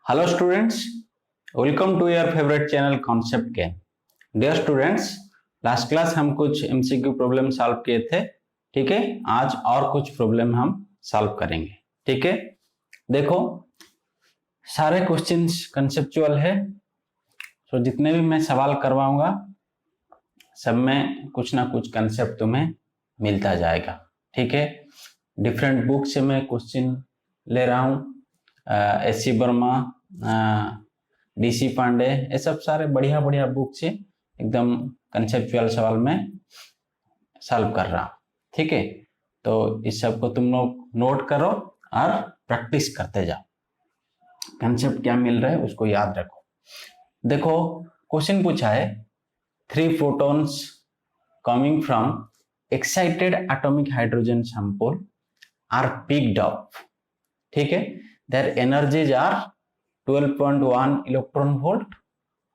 Hello students, welcome to your favourite channel concept game. Dear students, last class हम कुछ MCQ problem solve किए थे। ठीक है, आज और कुछ प्रॉब्लम हम सॉल्व करेंगे। ठीक है, देखो सारे क्वेश्चंस कंसेप्चुअल है। तो जितने भी मैं सवाल करवाऊंगा सब में कुछ ना कुछ कंसेप्ट तुम्हें मिलता जाएगा। ठीक है, डिफरेंट बुक से मैं क्वेश्चन ले रहा हूँ। S C Verma, D C Pandey, ये सब सारे बढ़िया बढ़िया बुक से एकदम कंसेप्चुअल सवाल में सॉल्व कर रहा हूँ। ठीक है, तो इस सब को तुम लोग नोट करो और प्रैक्टिस करते जाओ। कंसेप्ट क्या मिल रहा है उसको याद रखो। देखो क्वेश्चन पूछा है, 3 photons coming from excited atomic hydrogen sample are picked up. ठीक है, their energies are 12.1 electron volt,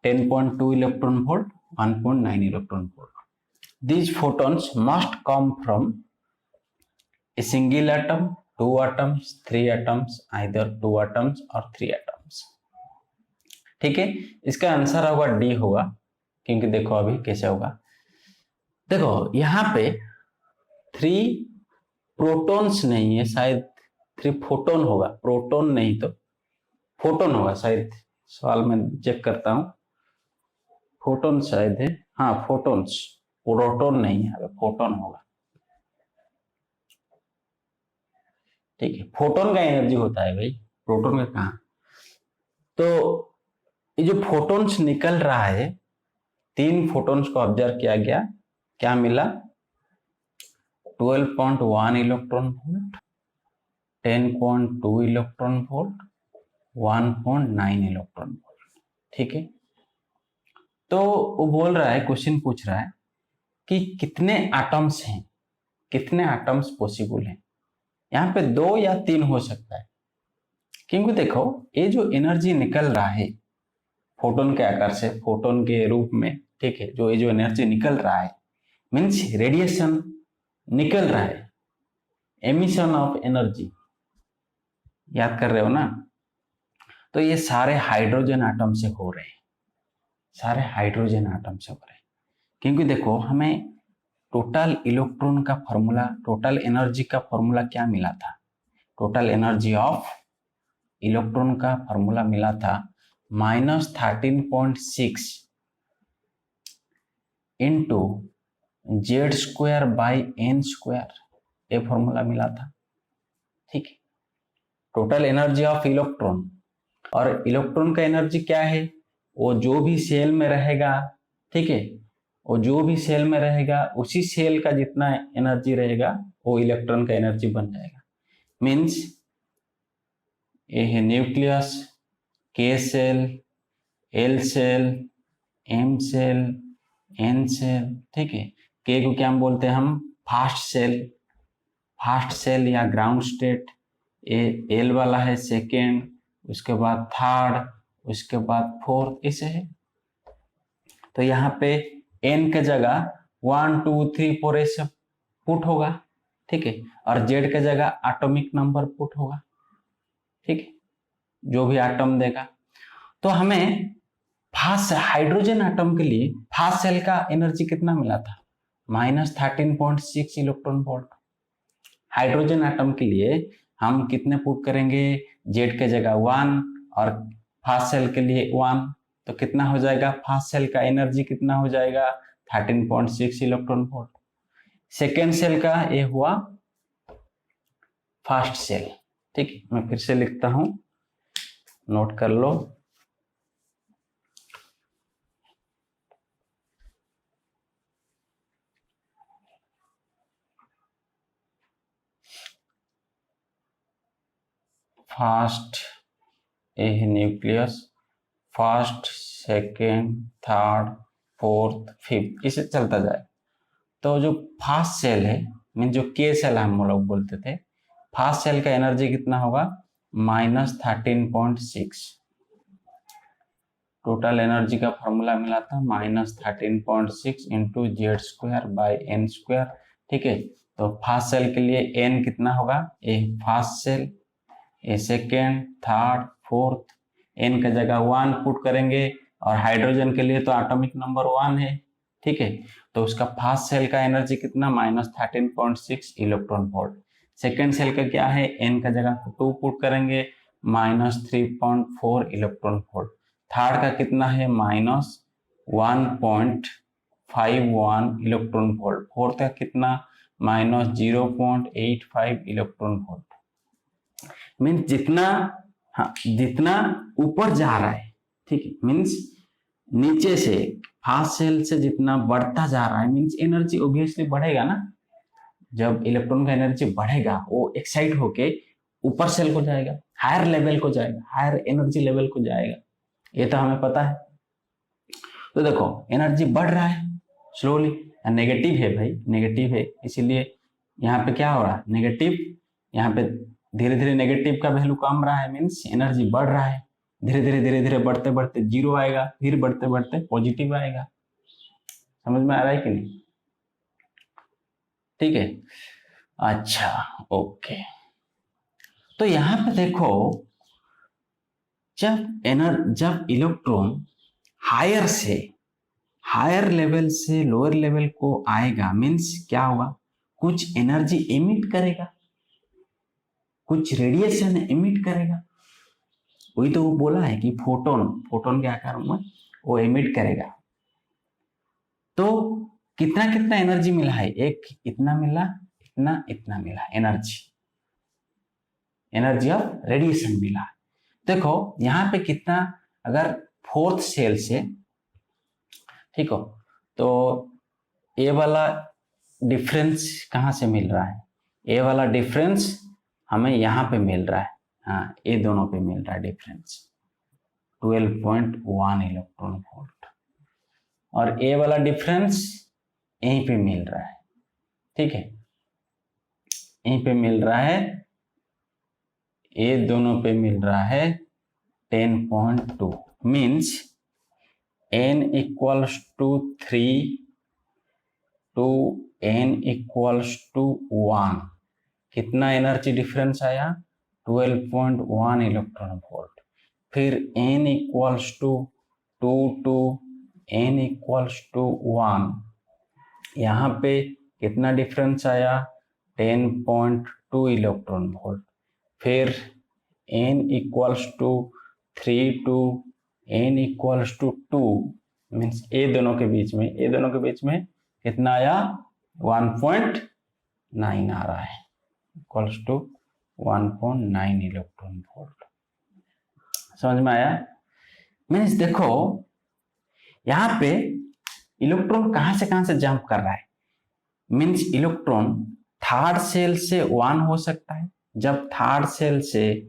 10.2 electron volt, 1.9 electron volt. These photons must come from a single atom, 2 atoms, 3 atoms, either 2 atoms or 3 atoms. ठीक है, इसका answer होगा D होगा, क्योंकि देखो अभी कैसे होगा। देखो यहाँ पे 3 प्रोटॉन्स नहीं है, शायद 3 फोटोन होगा, प्रोटॉन नहीं तो फोटोन होगा शायद। सवाल में चेक करता हूं, फोटोन शायद है। हाँ फोटोन्स, प्रोटोन नहीं है, फोटोन होगा। ठीक है, फोटोन का एनर्जी होता है भाई, प्रोटोन का कहाँ। तो ये जो फोटोन्स निकल रहा है, 3 फोटोन्स को ऑब्जर्व किया गया, क्या मिला? 12.1 electron volt, 10.2 electron volt, 1.9 electron volt. ठीक है, तो वो बोल रहा है, क्वेश्चन पूछ रहा है कि कितने एटम्स हैं, कितने एटम्स पॉसिबल हैं। यहाँ पे 2 या 3 हो सकता है, क्योंकि देखो ये जो एनर्जी निकल रहा है फोटोन के आकार से, फोटोन के रूप में, ठीक है, जो ये जो एनर्जी निकल रहा है मीन्स रेडिएशन निकल रहा है, एमिशन ऑफ एनर्जी, याद कर रहे हो ना। तो ये सारे हाइड्रोजन एटम से हो रहे हैं, सारे हाइड्रोजन एटम से हो रहे हैं। क्योंकि देखो हमें टोटल इलेक्ट्रॉन का फॉर्मूला, टोटल एनर्जी का फॉर्मूला क्या मिला था? टोटल एनर्जी ऑफ इलेक्ट्रॉन का फॉर्मूला मिला था -13.6 इंटू Z²/n², ये फॉर्मूला मिला था। ठीक है, टोटल एनर्जी ऑफ इलेक्ट्रॉन, और इलेक्ट्रॉन का एनर्जी क्या है? वो जो भी सेल में रहेगा, ठीक है, वो जो भी सेल में रहेगा उसी सेल का जितना एनर्जी रहेगा वो इलेक्ट्रॉन का एनर्जी बन जाएगा। मीन्स ये है nucleus, K shell, L shell, M shell, N shell. ठीक है, के को क्या हम बोलते हैं? हम फास्ट सेल, फास्ट सेल या ग्राउंड स्टेट। एल वाला है सेकेंड, उसके बाद थर्ड, उसके बाद फोर्थ, ऐसे है। तो यहाँ पे एन के जगह 1 2 3 4 ऐसे पुट होगा। ठीक है, और जेड के जगह एटॉमिक नंबर पुट होगा। ठीक है, जो भी एटम देगा। तो हमें फास्ट हाइड्रोजन एटम के लिए फास्ट सेल का एनर्जी कितना मिला था? -13.6 इलेक्ट्रॉन वोल्ट। हाइड्रोजन एटम के लिए हम कितने पुट करेंगे? जेड के जगह 1 और फास्ट सेल के लिए 1, तो कितना हो जाएगा? फास्ट सेल का एनर्जी कितना हो जाएगा? 13.6 इलेक्ट्रॉन वोल्ट। सेकेंड सेल का ये हुआ फास्ट सेल। ठीक है, मैं फिर से लिखता हूं, नोट कर लो। फास्ट ए है nucleus, first, second, third, fourth, fifth, इसे चलता जाए। तो जो फास्ट सेल है मीन जो के सेल हम लोग बोलते थे, फास्ट सेल का एनर्जी कितना होगा? -13.6। टोटल एनर्जी का फॉर्मूला मिला था -13.6 इंटू Z²/n²। ठीक है, तो फास्ट सेल के लिए n कितना होगा? ए फास्ट सेल, ए सेकेंड, थर्ड, फोर्थ, n का जगह 1 पुट करेंगे और हाइड्रोजन के लिए तो एटॉमिक नंबर 1 है, ठीक है। तो उसका फर्स्ट सेल का एनर्जी कितना -13.6 इलेक्ट्रॉन वोल्ट। सेकेंड सेल का क्या है, n का जगह 2 पुट करेंगे -3.4 इलेक्ट्रॉन वोल्ट। थर्ड का कितना है -1.51 इलेक्ट्रॉन वोल्ट। फोर्थ का कितना -0.85 इलेक्ट्रॉन वोल्ट। मीन्स जितना जितना ऊपर जा रहा है, ठीक है, मीन्स नीचे से फर्स्ट सेल से जितना बढ़ता जा रहा है मीन्स एनर्जी ऑब्वियसली बढ़ेगा ना। जब इलेक्ट्रॉन का एनर्जी बढ़ेगा वो एक्साइट होके ऊपर सेल को जाएगा, हायर लेवल को जाएगा, हायर एनर्जी लेवल को जाएगा, ये तो हमें पता है। तो देखो एनर्जी बढ़ रहा है स्लोली, नेगेटिव है भाई, नेगेटिव है, इसीलिए यहाँ पे क्या हो रहा है नेगेटिव, यहाँ पे धीरे धीरे नेगेटिव का वैल्यू कम रहा है, मीन्स एनर्जी बढ़ रहा है, धीरे धीरे बढ़ते बढ़ते जीरो आएगा, फिर बढ़ते बढ़ते पॉजिटिव आएगा। समझ में आ रहा है कि नहीं? ठीक है, अच्छा ओके। तो यहाँ पे देखो जब इलेक्ट्रॉन हायर से हायर लेवल से लोअर लेवल को आएगा मीन्स क्या होगा, कुछ एनर्जी एमिट करेगा, कुछ रेडिएशन एमिट करेगा। वही तो वो बोला है कि फोटोन के आकार में वो एमिट करेगा। तो कितना कितना एनर्जी मिला है, एक इतना मिला, इतना मिला एनर्जी ऑफ रेडिएशन मिला। देखो यहाँ पे कितना, अगर फोर्थ सेल से, ठीक हो, तो ये वाला डिफरेंस कहाँ से मिल रहा है, ये वाला डिफरेंस हमें यहाँ पे मिल रहा है, हाँ ये दोनों पे मिल रहा है डिफरेंस 12.1 इलेक्ट्रॉन वोल्ट, और ये वाला डिफरेंस यहीं पे मिल रहा है, ठीक है, यहीं पे मिल रहा है, ये दोनों पे मिल रहा है 10.2 means n equals to 3 to n equals to 1, कितना एनर्जी डिफरेंस आया 12.1 इलेक्ट्रॉन वोल्ट। फिर n equals to 2 to n equals to 1, यहाँ पे कितना डिफरेंस आया 10.2 इलेक्ट्रॉन वोल्ट। फिर n equals to 3 to n equals to 2 means ये दोनों के बीच में कितना आया 1.9 आ रहा है, इक्वल्स टू 1.9 इलेक्ट्रॉन वोल्ट। समझ में आया? मीन्स देखो यहाँ पे इलेक्ट्रॉन कहां से जंप कर रहा है, मीन्स इलेक्ट्रॉन थर्ड सेल से 1 हो सकता है। जब थर्ड सेल से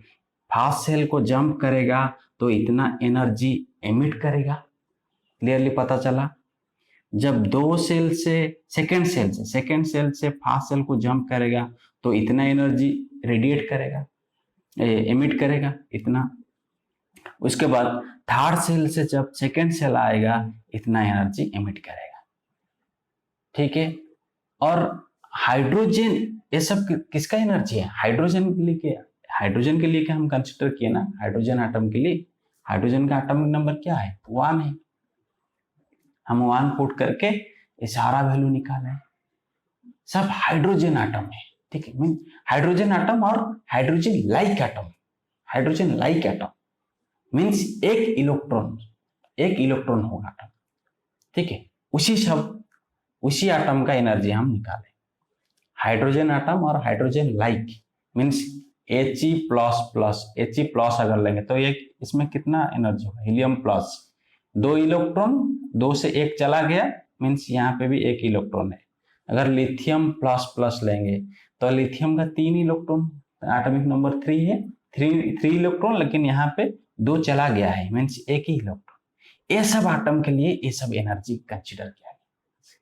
फर्स्ट सेल को जंप करेगा तो इतना एनर्जी एमिट करेगा, क्लियरली पता चला। जब दो सेल से सेकेंड सेल से फर्स्ट सेल को जंप करेगा तो इतना एनर्जी रेडिएट करेगा, एमिट करेगा इतना। उसके बाद थर्ड सेल से जब सेकेंड सेल आएगा इतना एनर्जी एमिट करेगा, ठीक है। और हाइड्रोजन, ये सब किसका एनर्जी है, हाइड्रोजन के लिए क्या हम कंसिडर किए ना, हाइड्रोजन एटम के लिए, हाइड्रोजन का एटॉमिक नंबर क्या है 1 है, हम 1 पुट करके ये सारा वैल्यू निकाले, सब हाइड्रोजन एटम है, ठीक है। मीन हाइड्रोजन एटम और हाइड्रोजन लाइक एटम मीन्स एक इलेक्ट्रॉन होगा एटम, ठीक है। उसी एटम का एनर्जी हम निकाले, हाइड्रोजन एटम और हाइड्रोजन लाइक मीन्स He++ अगर लेंगे तो ये इसमें कितना एनर्जी होगा, हीलियम प्लस 2 इलेक्ट्रॉन, 2 से 1 चला गया मीन्स यहाँ पे भी 1 इलेक्ट्रॉन है। अगर लिथियम प्लस लेंगे तो लिथियम का 3 इलेक्ट्रॉन, एटॉमिक नंबर 3 है, 3 इलेक्ट्रॉन, लेकिन यहाँ पे 2 चला गया है मीन्स 1 ही इलेक्ट्रॉन। ये सब एटम के लिए ये सब एनर्जी कंसिडर किया गया।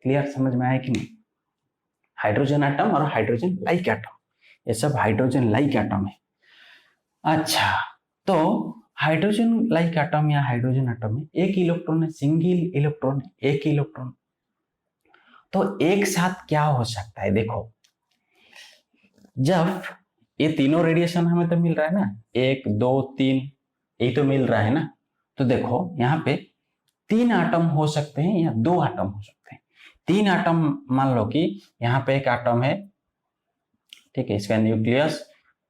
क्लियर, समझ में आया कि नहीं? हाइड्रोजन एटम और हाइड्रोजन लाइक एटम, ये सब हाइड्रोजन लाइक एटम है। अच्छा, तो हाइड्रोजन लाइक एटम या हाइड्रोजन एटम में एक इलेक्ट्रॉन है, सिंगल इलेक्ट्रॉन है, एक इलेक्ट्रॉन। तो एक साथ क्या हो सकता है, देखो जब ये तीनों रेडिएशन हमें तो मिल रहा है ना, 1 2 3, यही तो मिल रहा है ना। तो देखो यहाँ पे 3 आटम हो सकते हैं या 2 आटम हो सकते हैं। 3 आटम मान लो कि यहाँ पे एक आटम है, ठीक है, इसका nucleus,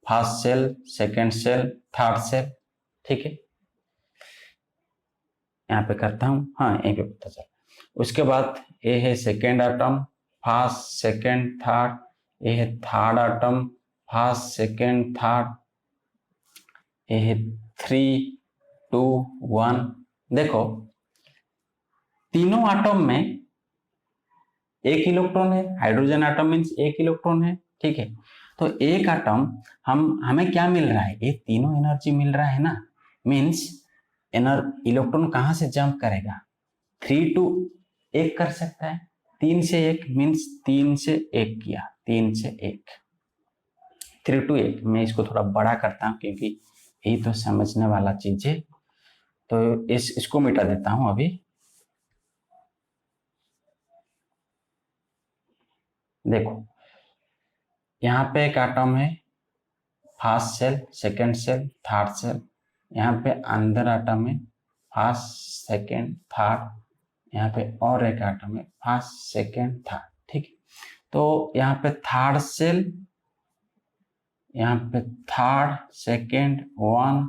first shell, second shell, third shell, ठीक है, यहाँ पे करता हूं, हाँ यहीं पे पता चला। उसके बाद ये है second atom, first second third, ये है third atom, first second third, ये है 3 2 1। देखो तीनों आटम में एक इलेक्ट्रॉन है, हाइड्रोजन आटम मीन्स एक इलेक्ट्रॉन है, ठीक है। तो एक आटम हमें क्या मिल रहा है, ये तीनों एनर्जी मिल रहा है ना, मीन्स इलेक्ट्रॉन कहां से जंप करेगा, 3 to 1 कर सकता है, 3 से 1 मीन्स 3 से 1 किया, 3 से 1, 3 to 1। मैं इसको थोड़ा बड़ा करता हूं क्योंकि यही तो समझने वाला चीज है, तो इसको मिटा देता हूं अभी। देखो यहाँ पे एक एटम है, first shell, second shell, third shell, यहाँ पे अंदर एटम है, फर्स्ट सेकेंड थर्ड, यहाँ पे और एक एटम है, फर्स्ट सेकेंड थर्ड, ठीक है। तो यहाँ पे थर्ड सेल, यहाँ पे थर्ड सेकेंड 1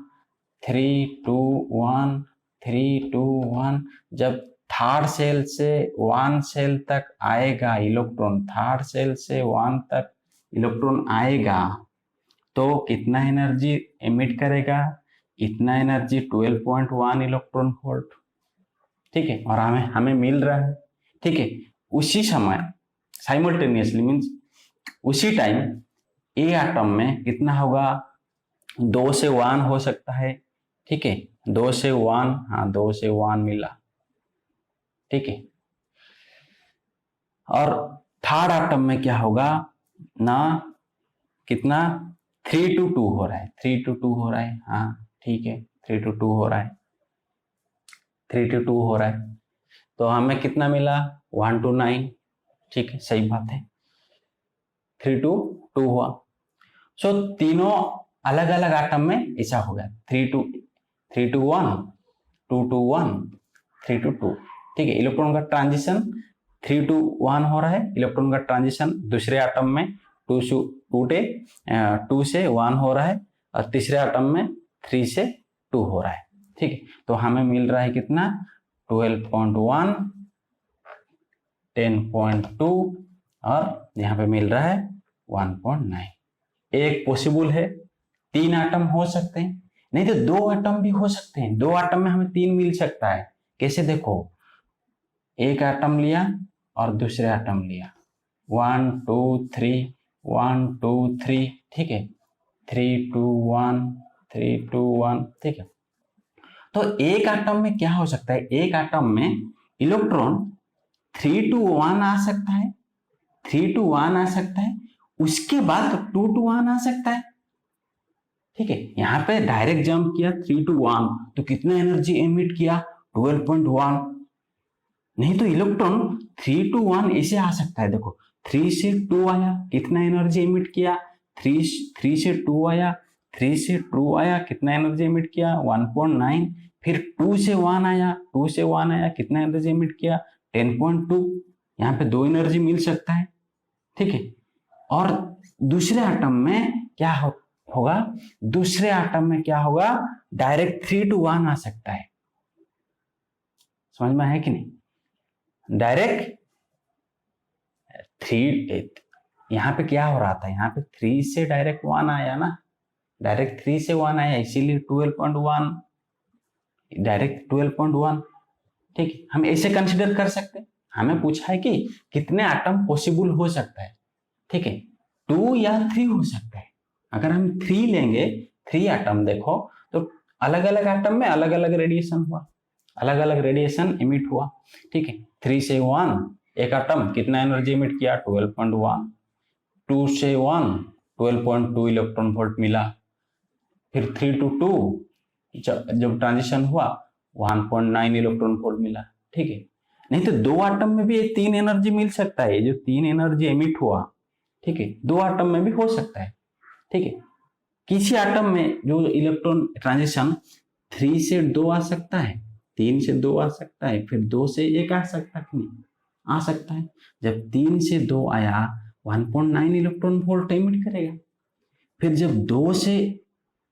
3 2 1 3 2 1। जब थर्ड सेल से 1 सेल तक आएगा इलेक्ट्रॉन, थर्ड सेल से 1 तक इलेक्ट्रॉन आएगा तो कितना एनर्जी एमिट करेगा, इतना एनर्जी 12.1 इलेक्ट्रॉन वोल्ट, ठीक है, और हमें मिल रहा है, ठीक है। उसी समय साइमल्टेनियसली मीन्स उसी टाइम ए एटम में कितना होगा, 2 से 1 हो सकता है, ठीक है, 2 से 1, हाँ 2 से 1 मिला, ठीक है। और थर्ड एटम में क्या होगा ना, कितना 3 to 2 हो रहा है, 3 to 2 हो रहा है, हाँ ठीक है, 3 to 2 हो रहा है, 3 to 2 हो रहा है। तो हमें कितना मिला, 1 to 9, ठीक है, सही बात है, 3 to 2 हुआ। सो तीनों अलग अलग एटम में ऐसा हो गया, 3 to 1, 2 to 1, 3 to 2, ठीक है। इलेक्ट्रॉन का ट्रांजिशन 3 to 1 हो रहा है, इलेक्ट्रॉन का ट्रांजिशन दूसरे एटम में 2 से 1 हो रहा है, और तीसरे एटम में 3 से 2 हो रहा है, ठीक है। तो हमें मिल रहा है कितना, 12.1, 10.2 और यहाँ पे मिल रहा है 1.9। एक पॉसिबल है, 3 एटम हो सकते हैं, नहीं तो 2 एटम भी हो सकते हैं, 2 एटम में हमें 3 मिल सकता है। कैसे, देखो एक एटम लिया और दूसरे एटम लिया, 1 2 3 1 2 3, ठीक है, 3 2 1 3 2 1, ठीक है। तो एक एटम में क्या हो सकता है, एक एटम में इलेक्ट्रॉन 3 to 1 आ सकता है, 3 to 1 आ सकता है, उसके बाद 2 to 1 आ सकता है, ठीक है। यहाँ पे डायरेक्ट जंप किया 3 to 1 तो कितना एनर्जी एमिट किया, 12.1। नहीं तो इलेक्ट्रॉन 3 to 1 ऐसे आ सकता है, देखो 3 से 2 आया, कितना एनर्जी एमिट किया, 3 से 2 आया, 3 से 2 आया, कितना एनर्जी एमिट किया, 1.9। फिर 2 से 1 आया, 2 से 1 आया, कितना एनर्जी एमिट किया, 10.2। यहाँ पे 2 एनर्जी मिल सकता है, ठीक है। और दूसरे एटम में क्या होगा, दूसरे एटम में क्या होगा, डायरेक्ट 3 to 1 आ सकता है, समझ में है कि नहीं, डायरेक्ट 3, यहाँ पे क्या हो रहा था, यहाँ पे 3 से डायरेक्ट 1 आया ना, डायरेक्ट 3 से 1 आया, इसीलिए 12.1, डायरेक्ट 12.1, ठीक है। हम ऐसे कंसिडर कर सकते हैं, हमें पूछा है कि कितने एटम पॉसिबल हो सकता है, ठीक है, 2 या 3 हो सकता है। अगर हम 3 लेंगे, 3 एटम देखो तो अलग अलग एटम में अलग अलग रेडिएशन हुआ, अलग अलग रेडिएशन इमिट हुआ, ठीक है। 3 से 1 एक एटम कितना एनर्जी इमिट किया, 12.1, 2 से 1 12.2 इलेक्ट्रॉन वोल्ट मिला, फिर 3 to 2 जब ट्रांजिशन हुआ 1.9 इलेक्ट्रॉन वोल्ट मिला, ठीक है। नहीं तो 2 एटम में भी 3 एनर्जी मिल सकता है, जो 3 एनर्जी एमिट हुआ, ठीक है, 2 एटम में भी हो सकता है, ठीक है। किसी एटम में जो इलेक्ट्रॉन ट्रांजिशन 3 से 2 आ सकता है, 3 से 2 आ सकता है, फिर 2 से 1 आ सकता है कि नहीं? आ सकता है। जब 3 से 2 आया 1.9 इलेक्ट्रॉन वोल्ट एमिट करेगा। फिर जब 2 से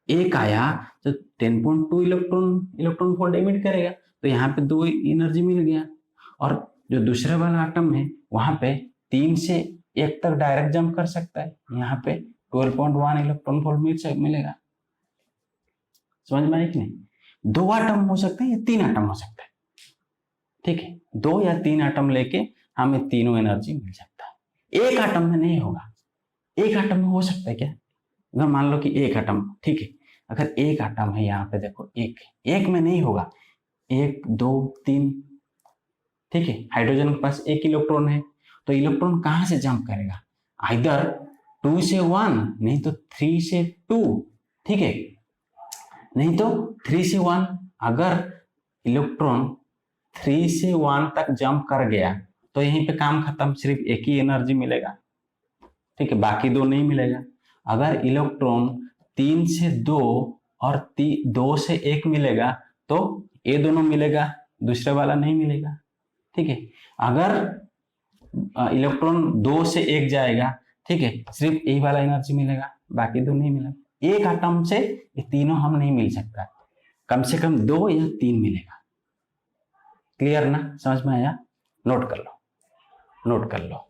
1 आया तो 10.2 इलेक्ट्रॉन वोल्ट एमिट करेगा। तो यहाँ पे 2 एनर्जी मिल गया। और जो दूसरे वाला आटम है वहां पे 3 से 1 तक डायरेक्ट जंप कर सकता है, यहाँ पे 12.1 इलेक्ट्रॉन वोल्ट मिलेगा। समझ में आया कि नहीं? 2 आटम हो सकते हैं या 3 आटम हो सकता है, ठीक है? 2 या 3 आटम लेके हमें तीनों एनर्जी मिल सकता है। एक आटम में नहीं होगा। एक आटम में हो सकता है क्या? अगर मान लो कि एक आटम, ठीक है, अगर एक आटम है, यहाँ पे देखो एक में नहीं होगा, 1 2 3, ठीक है, हाइड्रोजन के पास 1 इलेक्ट्रॉन है, तो इलेक्ट्रॉन कहां से जंप करेगा? आइदर 2 से 1, नहीं तो 3 से 2, ठीक है, नहीं तो 3 से 1। अगर इलेक्ट्रॉन 3 से 1 तक जंप कर गया तो यहीं पे काम खत्म, सिर्फ एक ही एनर्जी मिलेगा, ठीक है, बाकी 2 नहीं मिलेगा। अगर इलेक्ट्रॉन 3 से 2 और 2 से 1 मिलेगा तो ये दोनों मिलेगा, दूसरे वाला नहीं मिलेगा, ठीक है। अगर इलेक्ट्रॉन 2 से 1 जाएगा, ठीक है, सिर्फ यही वाला एनर्जी मिलेगा, बाकी 2 नहीं मिलेगा। एक एटम से ये तीनों हम नहीं मिल सकता, कम से कम 2 या 3 मिलेगा। क्लियर ना? समझ में आया? नोट कर लो, नोट कर लो।